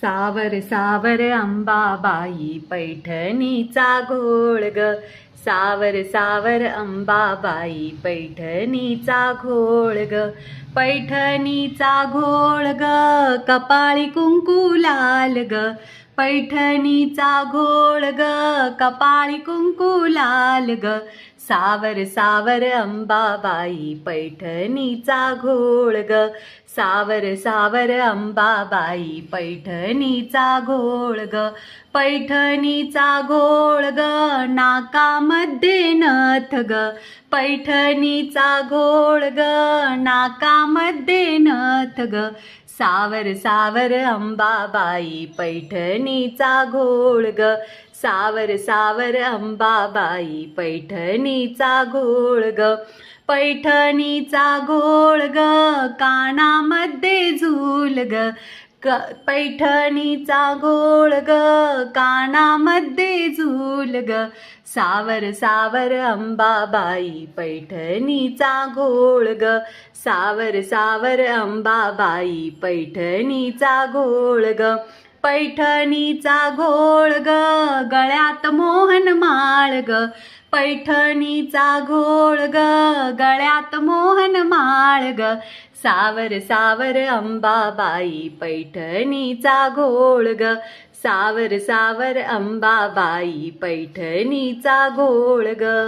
सावर सावर अंबाबाई पैठणीचा घोळ ग. सावर सावर अंबाबाई पैठणीचा घोळ ग. पैठणीचा घोळ ग, कपाळी कुंकू लाल ग. पैठणीचा घोळ ग, कपाळी कुंकू लाल ग. सावर सावर अंबाबाई पैठणीचा घोळ ग. सावर सावर अंबाबाई पैठणीचा घोळ ग. पैठणीचा घोळ ग, नाकामध्ये नथ ग. पैठणीचा घोळ ग, नाकामध्ये नथ ग. सावर सावर अंबाबाई पैठणीचा घोळ ग. सावर सावर अंबाबाई पैठणीचा घोळ ग. पैठणीचा घोळ ग, कानामध्ये झूल ग. पैठणीचा घोळ ग, कानामध्ये झूल ग. सावर सावर अंबाबाई पैठणीचा घोळ ग. सावर सावर अंबाबाई पैठणीचा घोळ ग. पैठणीचा घोळ ग, गळ्यात मोहन माळ ग. पैठणीचा घोळ ग, गळ्यात मोहन माळ ग. सावर सावर अंबाबाई पैठणीचा घोळ ग. सावर सावर अंबाबाई पैठणीचा घोळ ग.